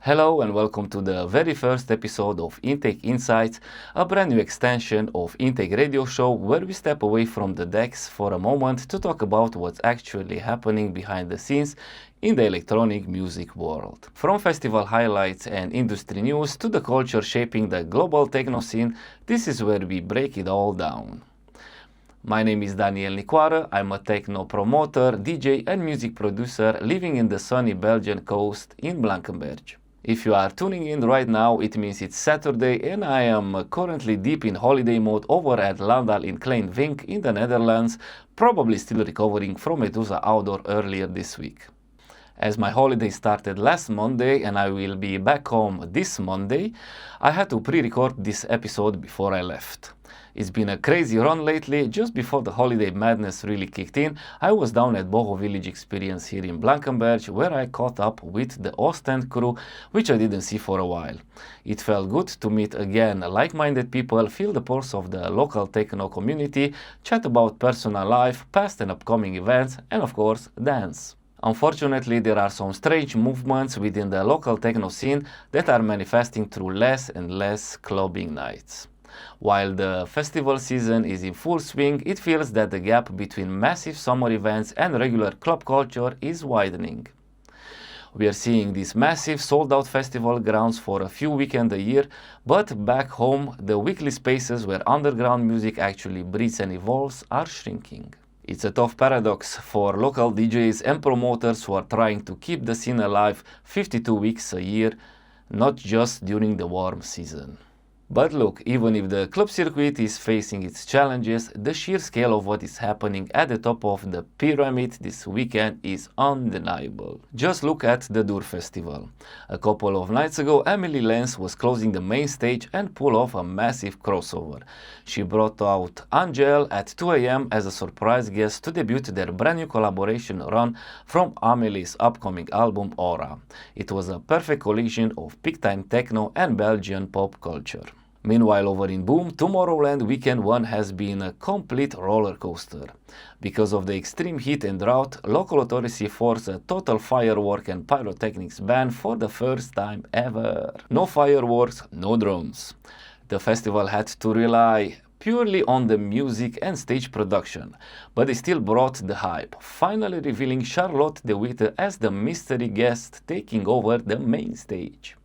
Hello and welcome to the very first episode of iNTAKE Insights, a brand new extension of iNTAKE radio show where we step away from the decks for a moment to talk about what's actually happening behind the scenes in the electronic music world. From festival highlights and industry news to the culture shaping the global techno scene, this is where we break it all down. My name is Daniel Nicoară. I'm a techno promoter, DJ and music producer living in the sunny Belgian coast in Blankenberge. If you are tuning in right now, it means it's Saturday and I am currently deep in holiday mode over at Landal in Klein Vink in the Netherlands, probably still recovering from Medusa outdoor earlier this week. As my holiday started last Monday and I will be back home this Monday, I had to pre-record this episode before I left. It's been a crazy run lately. Just before the holiday madness really kicked in, I was down at Boho Village Experience here in Blankenberge, where I caught up with the Ostend crew, which I didn't see for a while. It felt good to meet again like-minded people, feel the pulse of the local techno community, chat about personal life, past and upcoming events, and of course, dance. Unfortunately, there are some strange movements within the local techno scene that are manifesting through less and less clubbing nights. While the festival season is in full swing, it feels that the gap between massive summer events and regular club culture is widening. We are seeing these massive sold-out festival grounds for a few weekends a year, but back home, the weekly spaces where underground music actually breathes and evolves are shrinking. It's a tough paradox for local DJs and promoters who are trying to keep the scene alive 52 weeks a year, not just during the warm season. But look, even if the club circuit is facing its challenges, the sheer scale of what is happening at the top of the pyramid this weekend is undeniable. Just look at the Dour Festival. A couple of nights ago, Emily Lenz was closing the main stage and pulled off a massive crossover. She brought out Angel at 2 a.m. as a surprise guest to debut their brand new collaboration run from Amelie's upcoming album Aura. It was a perfect collision of big-time techno and Belgian pop culture. Meanwhile, over in Boom, Tomorrowland Weekend 1 has been a complete roller coaster. Because of the extreme heat and drought, local authorities forced a total firework and pyrotechnics ban for the first time ever. No fireworks, no drones. The festival had to rely purely on the music and stage production, but they still brought the hype, finally revealing Charlotte de Witte as the mystery guest taking over the main stage.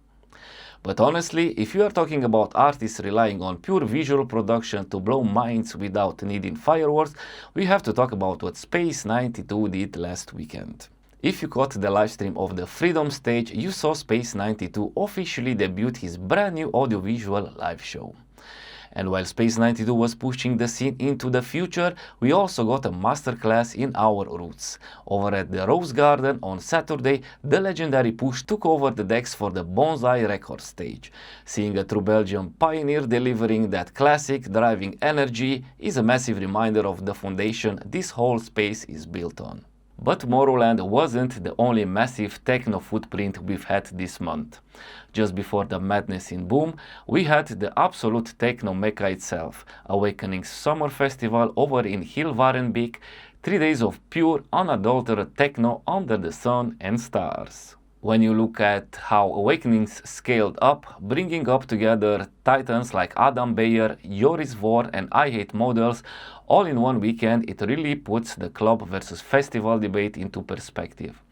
But honestly, if you are talking about artists relying on pure visual production to blow minds without needing fireworks, we have to talk about what Space 92 did last weekend. If you caught the livestream of the Freedom stage, you saw Space 92 officially debut his brand new audiovisual live show. And while Space 92 was pushing the scene into the future, we also got a masterclass in our roots. Over at the Rose Garden on Saturday, the legendary Push took over the decks for the Bonsai Records stage. Seeing a true Belgian pioneer delivering that classic driving energy is a massive reminder of the foundation this whole space is built on. But Tomorrowland wasn't the only massive techno footprint we've had this month. Just before the madness in Boom, we had the absolute techno mecca itself, Awakening's summer festival over in Hilvarenbeek, 3 days of pure, unadulterated techno under the sun and stars. When you look at how Awakenings scaled up, bringing up together titans like Adam Beyer, Joris Voor and I Hate Models, all in one weekend, it really puts the club versus festival debate into perspective.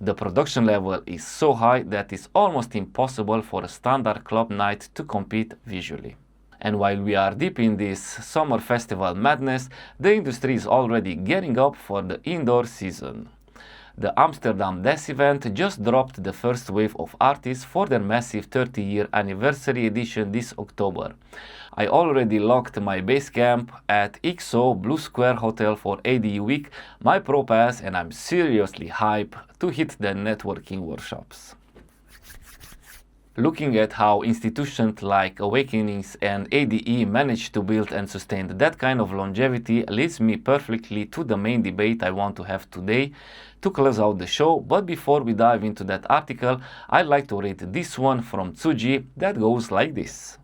The production level is so high that it's almost impossible for a standard club night to compete visually. And while we are deep in this summer festival madness, the industry is already gearing up for the indoor season. The Amsterdam Dance event just dropped the first wave of artists for their massive 30-year anniversary edition this October. I already locked my base camp at XO Blue Square Hotel for ADE Week, my pro pass, and I'm seriously hyped to hit the networking workshops. Looking at how institutions like Awakenings and ADE managed to build and sustain that kind of longevity leads me perfectly to the main debate I want to have today to close out the show. But before we dive into that article, I'd like to read this one from Tsuji that goes like this.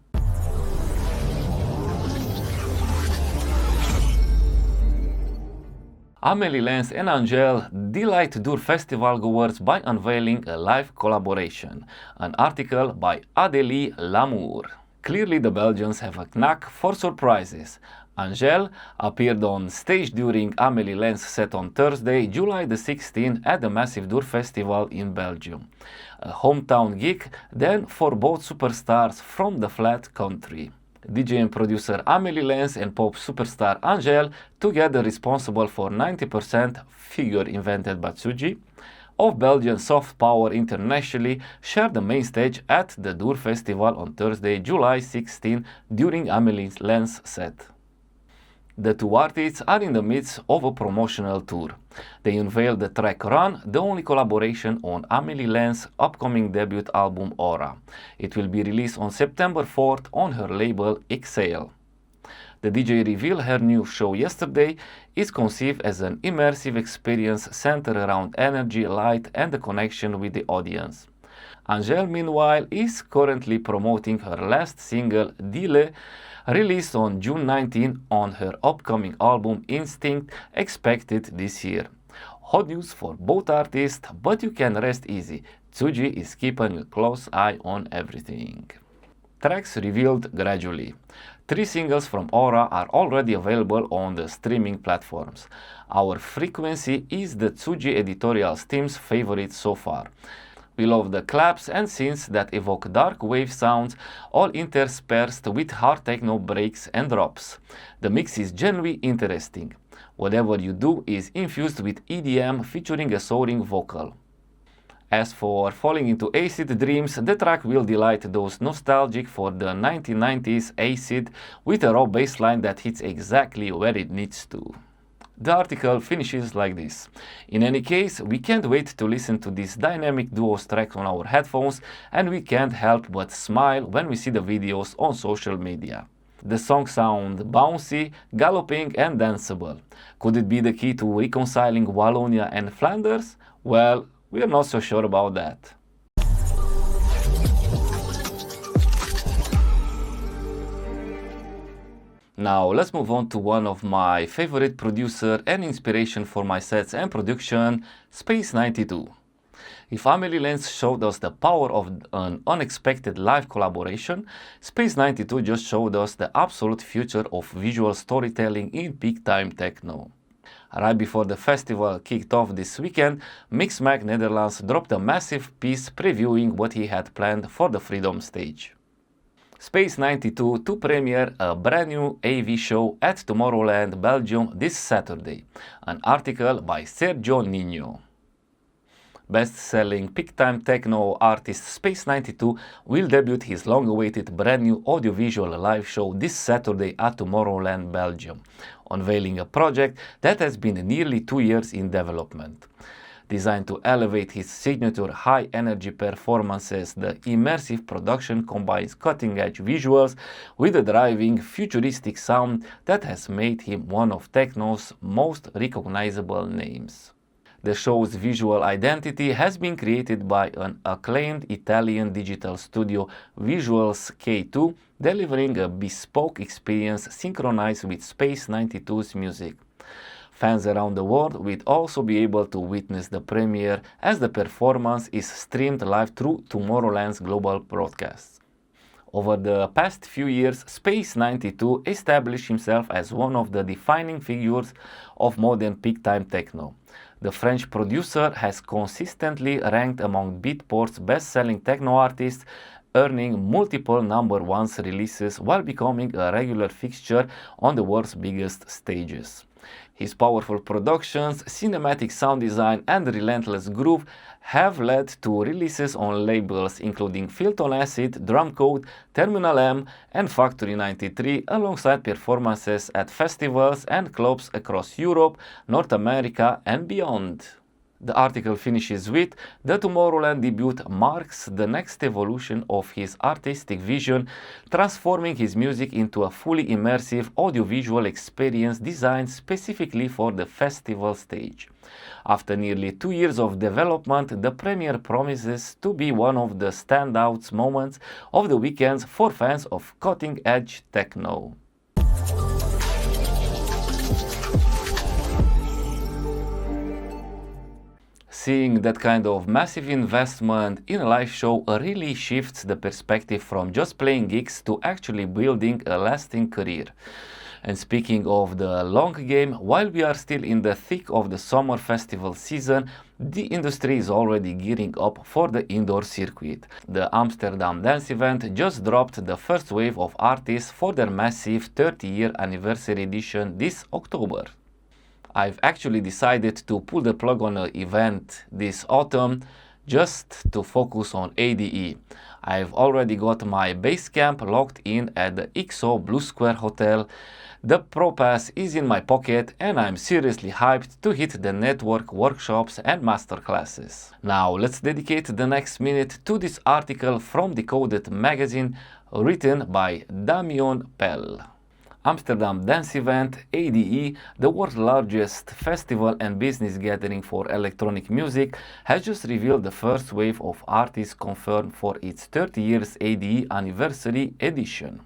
Amélie Lens and Angèle delight Dour festival goers by unveiling a live collaboration. An article by Adélie Lamour. Clearly the Belgians have a knack for surprises. Angèle appeared on stage during Amélie Lens' set on Thursday, July the 16th at the massive Dour festival in Belgium. A hometown gig then for both superstars from the flat country. DJ and producer Amélie Lens and pop superstar Angèle, together responsible for 90% figure invented by Tsuji, of Belgian soft power internationally, shared the main stage at the Dour Festival on Thursday, July 16 during Amélie Lens' set. The two artists are in the midst of a promotional tour. They unveiled the track Run, the only collaboration on Amélie Lens' upcoming debut album Aura. It will be released on September 4th on her label Exhale. The DJ revealed her new show yesterday is conceived as an immersive experience centered around energy, light, and the connection with the audience. Angèle, meanwhile, is currently promoting her last single, Dile, released on June 19 on her upcoming album Instinct, expected this year. Hot news for both artists, but you can rest easy. Tsuji is keeping a close eye on everything. Tracks revealed gradually. 3 singles from Aura are already available on the streaming platforms. Our Frequency is the Tsuji editorial team's favorite so far. We love the claps and synths that evoke dark wave sounds, all interspersed with hard techno breaks and drops. The mix is genuinely interesting. Whatever you do is infused with EDM featuring a soaring vocal. As for Falling into Acid Dreams, the track will delight those nostalgic for the 1990s acid with a raw bassline that hits exactly where it needs to. The article finishes like this. In any case, we can't wait to listen to this dynamic duo's track on our headphones, and we can't help but smile when we see the videos on social media. The songs sound bouncy, galloping and danceable. Could it be the key to reconciling Wallonia and Flanders? Well, we are not so sure about that. Now let's move on to one of my favorite producer and inspiration for my sets and production, Space 92. If Amélie Lens showed us the power of an unexpected live collaboration, Space 92 just showed us the absolute future of visual storytelling in peak time techno. Right before the festival kicked off this weekend, Mixmag Netherlands dropped a massive piece previewing what he had planned for the Freedom stage. Space 92 to premiere a brand new AV show at Tomorrowland, Belgium this Saturday. An article by Sergio Nino. Best-selling peak-time techno artist Space 92 will debut his long-awaited brand new audiovisual live show this Saturday at Tomorrowland, Belgium, unveiling a project that has been nearly 2 years in development. Designed to elevate his signature high-energy performances, the immersive production combines cutting-edge visuals with a driving, futuristic sound that has made him one of techno's most recognizable names. The show's visual identity has been created by an acclaimed Italian digital studio, Visuals K2, delivering a bespoke experience synchronized with Space 92's music. Fans around the world will also be able to witness the premiere as the performance is streamed live through Tomorrowland's global broadcasts. Over the past few years, Space 92 established himself as one of the defining figures of modern peak-time techno. The French producer has consistently ranked among Beatport's best-selling techno artists, earning multiple number ones releases while becoming a regular fixture on the world's biggest stages. His powerful productions, cinematic sound design and relentless groove have led to releases on labels including Filth on Acid, Drumcode, Terminal M and Factory 93, alongside performances at festivals and clubs across Europe, North America and beyond. The article finishes with, the Tomorrowland debut marks the next evolution of his artistic vision, transforming his music into a fully immersive audiovisual experience designed specifically for the festival stage. After nearly 2 years of development, the premiere promises to be one of the standout moments of the weekends for fans of cutting-edge techno. Seeing that kind of massive investment in a live show really shifts the perspective from just playing gigs to actually building a lasting career. And speaking of the long game, while we are still in the thick of the summer festival season, the industry is already gearing up for the indoor circuit. The Amsterdam Dance event just dropped the first wave of artists for their massive 30-year anniversary edition this October. I've actually decided to pull the plug on an event this autumn just to focus on ADE. I've already got my base camp locked in at the XO Blue Square Hotel. The Pro Pass is in my pocket and I'm seriously hyped to hit the network workshops and masterclasses. Now let's dedicate the next minute to this article from Decoded magazine written by Damian Pell. Amsterdam Dance Event, ADE, the world's largest festival and business gathering for electronic music, has just revealed the first wave of artists confirmed for its 30 years ADE anniversary edition.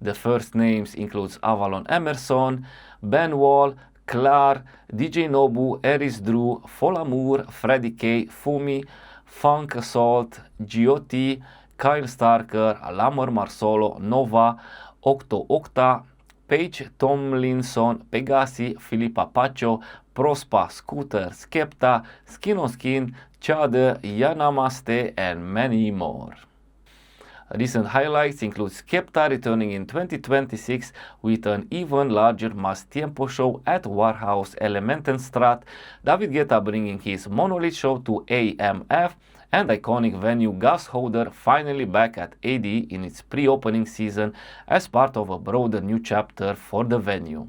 The first names include Avalon Emerson, Ben Wall, Clar, DJ Nobu, Eris Drew, Folamour, Freddie K, Fumi, Funk Assault, Giotti, Kyle Starker, Lamar Marsolo, Nova, Octo Octa, Paige Tomlinson, Pegasi, Filippa Pacho, Prospa, Scooter, Skepta, Skin on Skin, Chade, Yanamaste, and many more. Recent highlights include Skepta returning in 2026 with an even larger Mas Tiempo show at Warhouse Elementenstraat, David Guetta bringing his Monolith show to AMF, and iconic venue Gasholder finally back at ADE in its pre-opening season as part of a broader new chapter for the venue.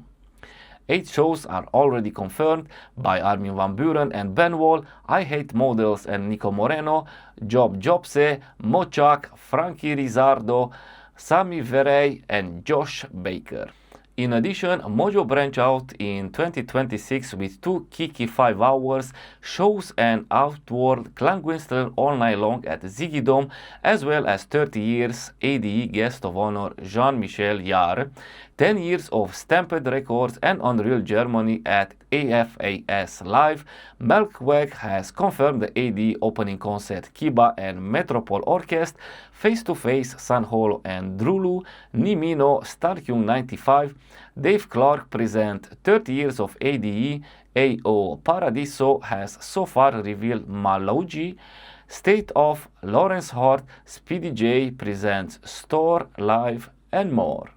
8 shows are already confirmed by Armin van Buuren and Ben Wall, I Hate Models and Nico Moreno, Job Jobse, Mochak, Frankie Rizzardo, Sami Verey and Josh Baker. In addition, Mojo branch out in 2026 with 2 Kiki 5 hours shows and Outward Klangwinster all night long at Ziggy Dome, as well as 30 years ADE guest of honor Jean-Michel Jarre, 10 years of Stampede Records and Unreal Germany at AFAS Live. Melkweg has confirmed the ADE opening concert Kiba and Metropole Orchestra, Face to Face, Sanholo and Drulu, Nimino, Starkyung 95, Dave Clark present 30 years of ADE, AO Paradiso has so far revealed Malouji, State of, Lawrence Hart, Speedy J presents Store Live and more.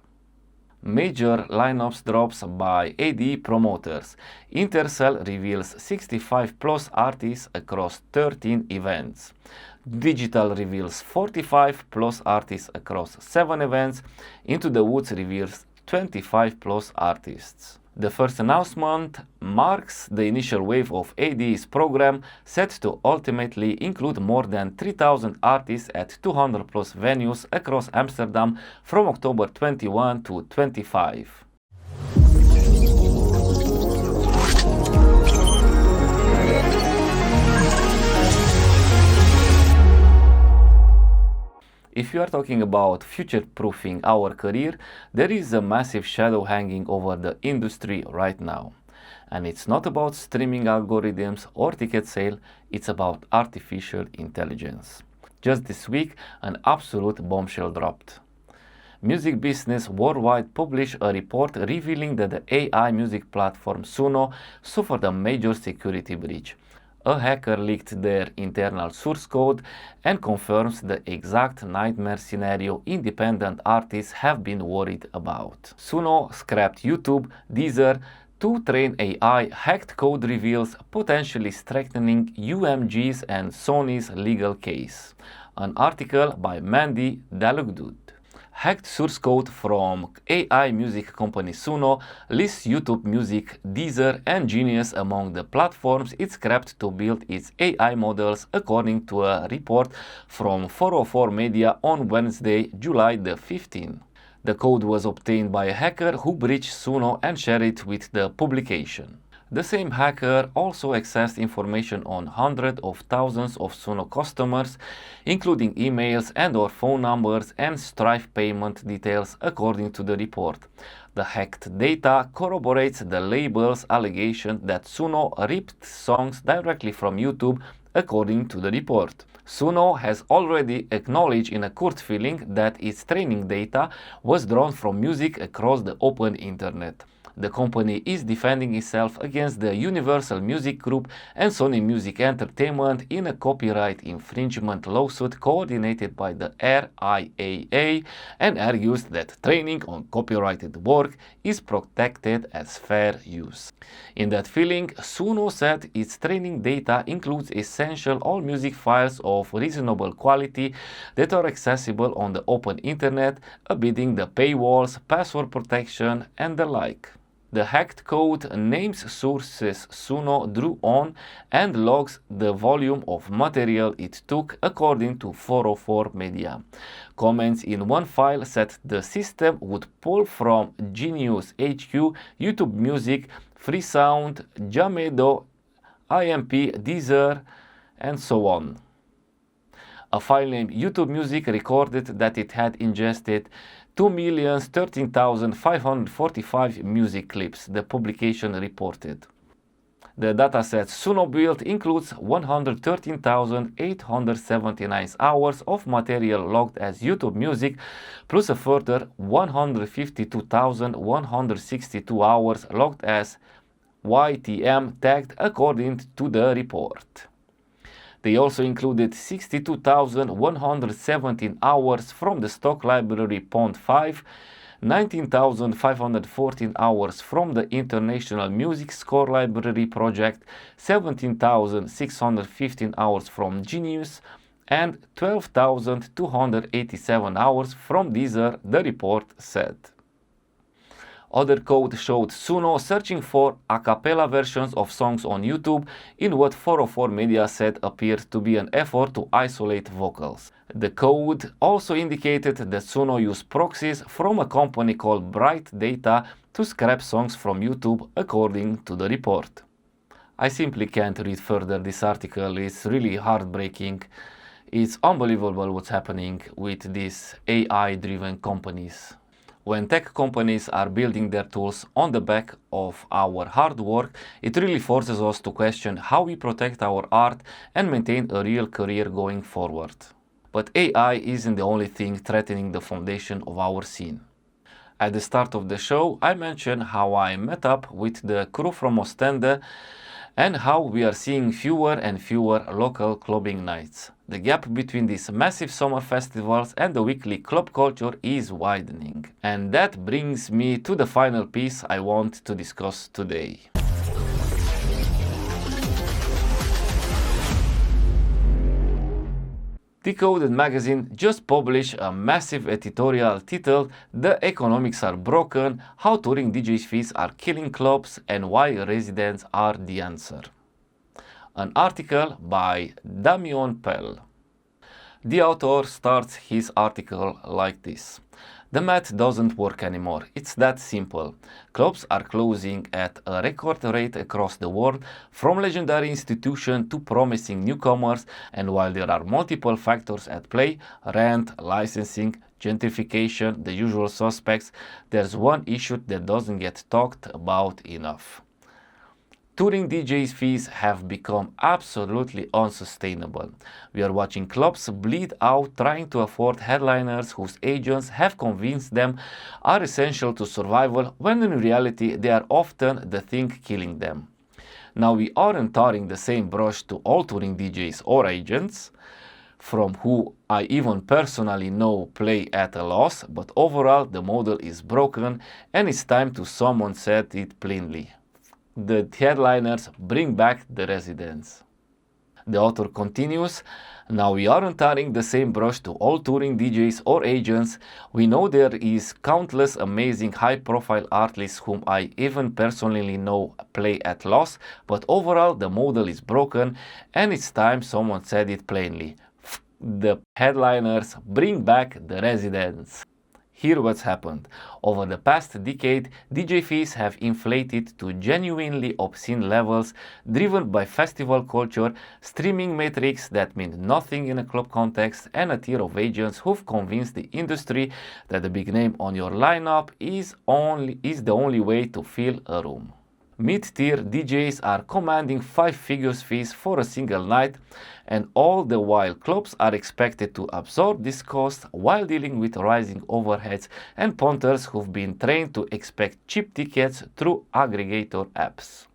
Major lineups drops by ADE promoters. Intercell reveals 65 plus artists across 13 events. Digital reveals 45 plus artists across 7 events. Into the Woods reveals 25 plus artists. The first announcement marks the initial wave of ADE's program, set to ultimately include more than 3,000 artists at 200 plus venues across Amsterdam from October 21 to 25. If you are talking about future-proofing our career, there is a massive shadow hanging over the industry right now. And it's not about streaming algorithms or ticket sale, it's about artificial intelligence. Just this week, an absolute bombshell dropped. Music Business Worldwide published a report revealing that the AI music platform Suno suffered a major security breach. A hacker leaked their internal source code and confirms the exact nightmare scenario independent artists have been worried about. Suno scrapped YouTube, Deezer to train AI. Hacked code reveals potentially strengthening UMG's and Sony's legal case. An article by Mandy Dalugdud. Hacked source code from AI music company Suno lists YouTube Music, Deezer, and Genius among the platforms it scrapped to build its AI models, according to a report from 404 Media on Wednesday, July the 15th. The code was obtained by a hacker who breached Suno and shared it with the publication. The same hacker also accessed information on hundreds of thousands of Suno customers, including emails and/or phone numbers and Stripe payment details, according to the report. The hacked data corroborates the label's allegation that Suno ripped songs directly from YouTube, according to the report. Suno has already acknowledged in a court filing that its training data was drawn from music across the open internet. The company is defending itself against the Universal Music Group and Sony Music Entertainment in a copyright infringement lawsuit coordinated by the RIAA and argues that training on copyrighted work is protected as fair use. In that filing, Suno said its training data includes essential all music files of reasonable quality that are accessible on the open internet, avoiding the paywalls, password protection, and the like. The hacked code names sources Suno drew on and logs the volume of material it took, according to 404 Media. Comments in one file said the system would pull from Genius HQ, YouTube Music, Freesound, Jamedo, IMP, Deezer, and so on. A file named YouTube Music recorded that it had ingested 2,013,545 music clips, the publication reported. The dataset Suno built includes 113,879 hours of material logged as YouTube Music, plus a further 152,162 hours logged as YTM tagged, according to the report. They also included 62,117 hours from the stock library Pond 5, 19,514 hours from the International Music Score Library project, 17,615 hours from Genius, and 12,287 hours from Deezer, the report said. Other code showed Suno searching for a cappella versions of songs on YouTube in what 404 Media said appeared to be an effort to isolate vocals. The code also indicated that Suno used proxies from a company called Bright Data to scrap songs from YouTube, according to the report. I simply can't read further this article. It's really heartbreaking. It's unbelievable what's happening with these AI-driven companies. When tech companies are building their tools on the back of our hard work, it really forces us to question how we protect our art and maintain a real career going forward. But AI isn't the only thing threatening the foundation of our scene. At the start of the show, I mentioned how I met up with the crew from Ostende and how we are seeing fewer and fewer local clubbing nights. The gap between these massive summer festivals and the weekly club culture is widening. And that brings me to the final piece I want to discuss today. Decoded magazine just published a massive editorial titled "The Economics Are Broken, How Touring DJs' Fees Are Killing Clubs and Why Residents Are the Answer." An article by Damian Pell. The author starts his article like this. The math doesn't work anymore. It's that simple. Clubs are closing at a record rate across the world, from legendary institutions to promising newcomers, and while there are multiple factors at play, rent, licensing, gentrification, the usual suspects, there's one issue that doesn't get talked about enough. Touring DJs' fees have become absolutely unsustainable. We are watching clubs bleed out trying to afford headliners whose agents have convinced them are essential to survival, when in reality they are often the thing killing them. Now, we aren't tarring the same brush to all touring DJs or agents, from who I even personally know play at a loss, but overall the model is broken and it's time to, someone said it plainly, the headliners bring back the residents. The author continues, now we aren't tarring the same brush to all touring DJs or agents. We know there is countless amazing high-profile artists whom I even personally know play at loss, but overall the model is broken and it's time, someone said it plainly. The headliners bring back the residents. Here's what's happened. Over the past decade, DJ fees have inflated to genuinely obscene levels, driven by festival culture, streaming metrics that mean nothing in a club context, and a tier of agents who've convinced the industry that the big name on your lineup is the only way to fill a room. Mid-tier DJs are commanding 5-figure fees for a single night, and all the while clubs are expected to absorb this cost while dealing with rising overheads and punters who've been trained to expect cheap tickets through aggregator apps.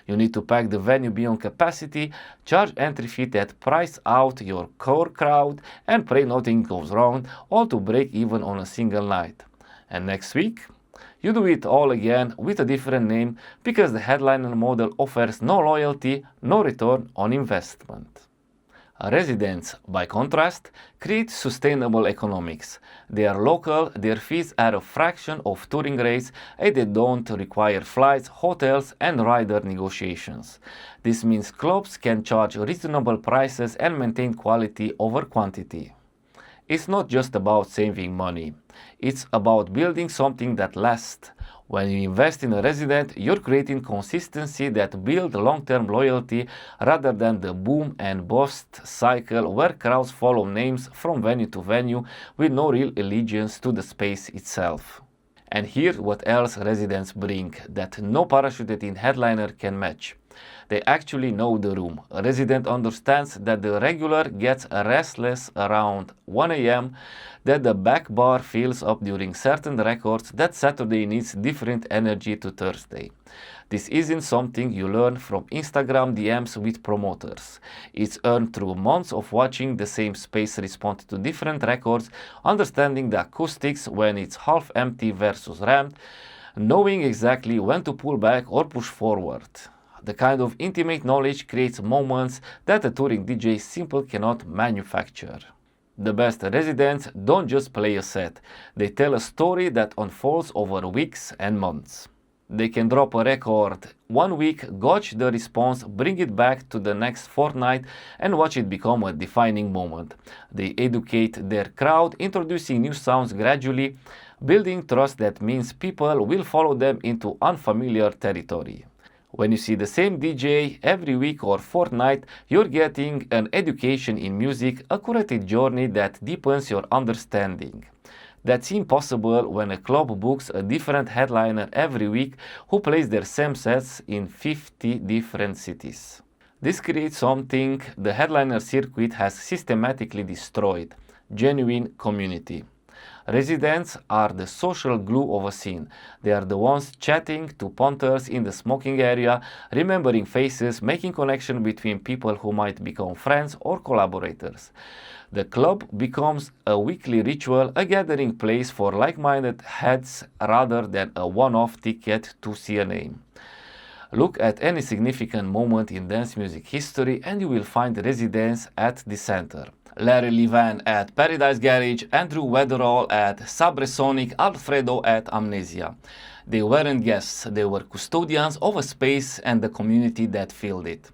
You need to pack the venue beyond capacity, charge entry fee that price out your core crowd, and pray nothing goes wrong, all to break even on a single night. And next week, you do it all again with a different name because the headliner model offers no loyalty, no return on investment. Residents, by contrast, create sustainable economics. They are local, their fees are a fraction of touring rates, and they don't require flights, hotels, and rider negotiations. This means clubs can charge reasonable prices and maintain quality over quantity. It's not just about saving money. It's about building something that lasts. When you invest in a resident, you're creating consistency that builds long-term loyalty rather than the boom and bust cycle where crowds follow names from venue to venue with no real allegiance to the space itself. And here's what else residents bring that no parachuted-in headliner can match. They actually know the room. A resident understands that the regular gets restless around 1 a.m., that the back bar fills up during certain records, that Saturday needs different energy to Thursday. This isn't something you learn from Instagram DMs with promoters. It's earned through months of watching the same space respond to different records, understanding the acoustics when it's half empty versus rammed, knowing exactly when to pull back or push forward. The kind of intimate knowledge creates moments that a touring DJ simply cannot manufacture. The best residents don't just play a set, they tell a story that unfolds over weeks and months. They can drop a record 1 week, gauge the response, bring it back to the next fortnight, and watch it become a defining moment. They educate their crowd, introducing new sounds gradually, building trust that means people will follow them into unfamiliar territory. When you see the same DJ every week or fortnight, you're getting an education in music, a curated journey that deepens your understanding. That's impossible when a club books a different headliner every week who plays their same sets in 50 different cities. This creates something the headliner circuit has systematically destroyed: genuine community. Residents are the social glue of a scene. They are the ones chatting to punters in the smoking area, remembering faces, making connection between people who might become friends or collaborators. The club becomes a weekly ritual, a gathering place for like-minded heads rather than a one-off ticket to see a name. Look at any significant moment in dance music history and you will find residents at the center. Larry Levan at Paradise Garage, Andrew Weatherall at Sabresonic, Alfredo at Amnesia. They weren't guests, they were custodians of a space and the community that filled it.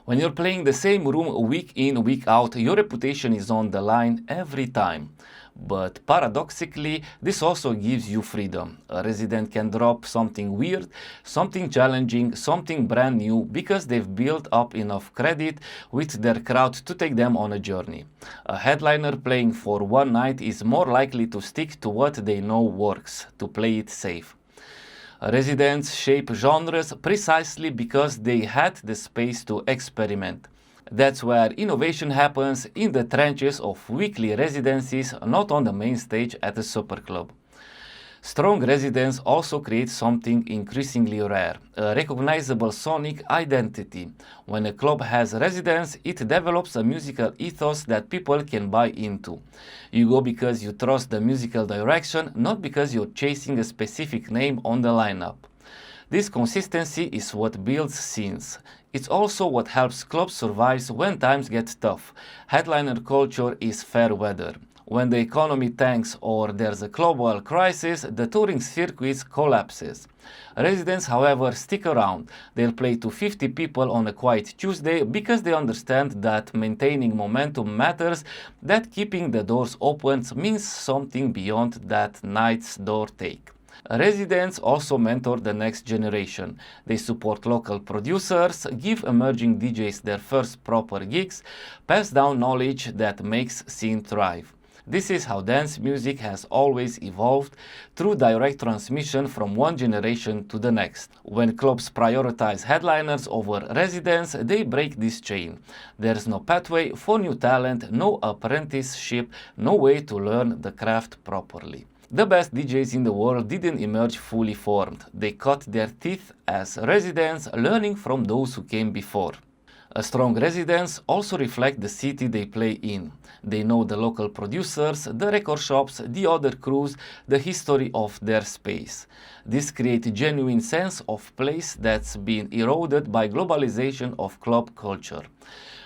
When you're playing the same room week in, week out, your reputation is on the line every time. But paradoxically, this also gives you freedom. A resident can drop something weird, something challenging, something brand new because they've built up enough credit with their crowd to take them on a journey. A headliner playing for one night is more likely to stick to what they know works, to play it safe. Residents shape genres precisely because they had the space to experiment. That's where innovation happens, in the trenches of weekly residencies, not on the main stage at a super club. Strong residents also create something increasingly rare, a recognizable sonic identity. When a club has residents, it develops a musical ethos that people can buy into. You go because you trust the musical direction, not because you're chasing a specific name on the lineup. This consistency is what builds scenes. It's also what helps clubs survive when times get tough. Headliner culture is fair weather. When the economy tanks or there's a global crisis, the touring circuit collapses. Residents, however, stick around. They'll play to 50 people on a quiet Tuesday because they understand that maintaining momentum matters, that keeping the doors open means something beyond that night's door take. Residents also mentor the next generation. They support local producers, give emerging DJs their first proper gigs, pass down knowledge that makes scene thrive. This is how dance music has always evolved, through direct transmission from one generation to the next. When clubs prioritize headliners over residents, they break this chain. There's no pathway for new talent, no apprenticeship, no way to learn the craft properly. The best DJs in the world didn't emerge fully formed. They cut their teeth as residents, learning from those who came before. A strong residents also reflect the city they play in. They know the local producers, the record shops, the other crews, the history of their space. This creates a genuine sense of place that's been eroded by globalization of club culture.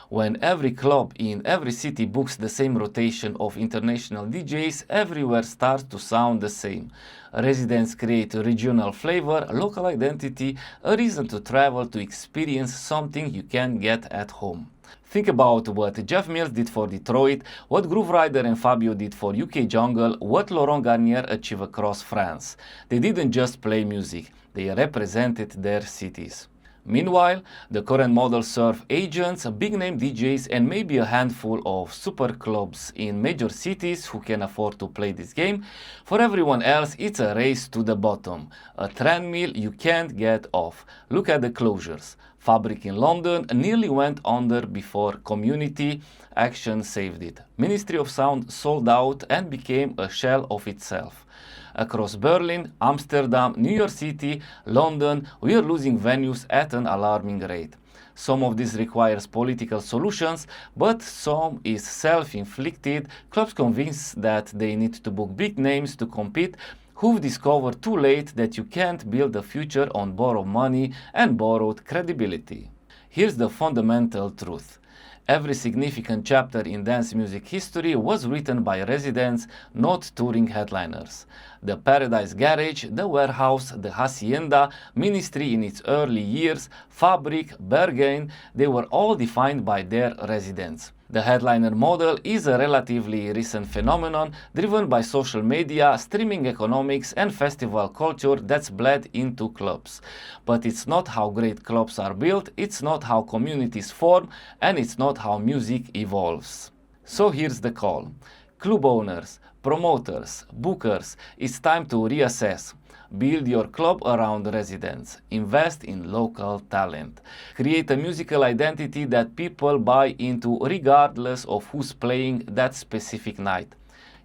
When every club in every city books the same rotation of international DJs, everywhere starts to sound the same. Residents create a regional flavor, local identity, a reason to travel to experience something you can't get at home. Think about what Jeff Mills did for Detroit, what Groove Rider and Fabio did for UK Jungle, what Laurent Garnier achieved across France. They didn't just play music, they represented their cities. Meanwhile, the current model serve agents, big-name DJs and maybe a handful of super clubs in major cities who can afford to play this game. For everyone else, it's a race to the bottom, a treadmill you can't get off. Look at the closures. Fabric in London nearly went under before community action saved it. Ministry of Sound sold out and became a shell of itself. Across Berlin, Amsterdam, New York City, London, we are losing venues at an alarming rate. Some of this requires political solutions, but some is self-inflicted. Clubs convinced that they need to book big names to compete, who've discovered too late that you can't build a future on borrowed money and borrowed credibility. Here's the fundamental truth. Every significant chapter in dance music history was written by residents, not touring headliners. The Paradise Garage, the Warehouse, the Hacienda, Ministry in its early years, Fabric, Berghain, they were all defined by their residents. The headliner model is a relatively recent phenomenon driven by social media, streaming economics and festival culture that's bled into clubs. But it's not how great clubs are built, it's not how communities form, and it's not how music evolves. So here's the call. Club owners, promoters, bookers, it's time to reassess. Build your club around residents. Invest in local talent. Create a musical identity that people buy into regardless of who's playing that specific night.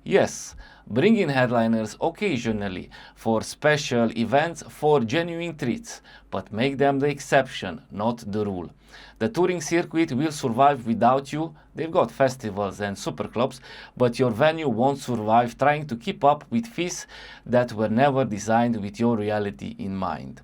Yes, bring in headliners occasionally for special events, for genuine treats, but make them the exception, not the rule. The touring circuit will survive without you. They've got festivals and superclubs, but your venue won't survive trying to keep up with fees that were never designed with your reality in mind.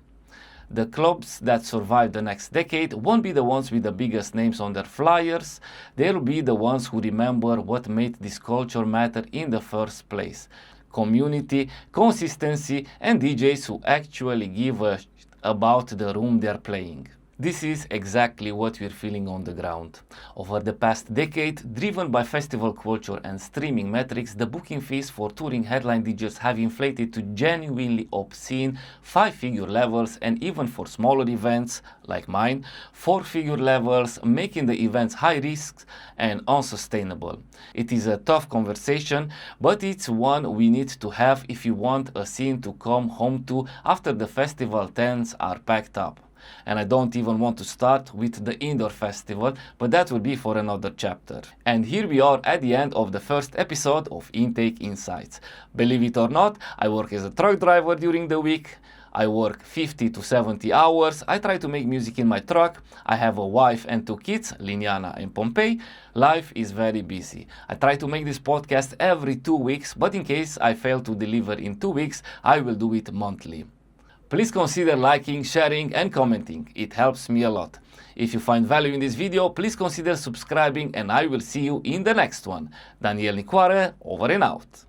The clubs that survive the next decade won't be the ones with the biggest names on their flyers. They'll be the ones who remember what made this culture matter in the first place. Community, consistency, and DJs who actually give a shit about the room they're playing. This is exactly what we're feeling on the ground. Over the past decade, driven by festival culture and streaming metrics, the booking fees for touring headline DJs have inflated to genuinely obscene 5-figure levels, and even for smaller events, like mine, 4-figure levels, making the events high risk and unsustainable. It is a tough conversation, but it's one we need to have if you want a scene to come home to after the festival tents are packed up. And I don't even want to start with the indoor festival, but that will be for another chapter. And here we are at the end of the first episode of iNTAKE Insights. Believe it or not, I work as a truck driver during the week. I work 50 to 70 hours. I try to make music in my truck. I have a wife and 2 kids, Liliana and Pompey. Life is very busy. I try to make this podcast every 2 weeks, but in case I fail to deliver in 2 weeks, I will do it monthly. Please consider liking, sharing and commenting. It helps me a lot. If you find value in this video, please consider subscribing and I will see you in the next one. Daniel Nicoare, over and out.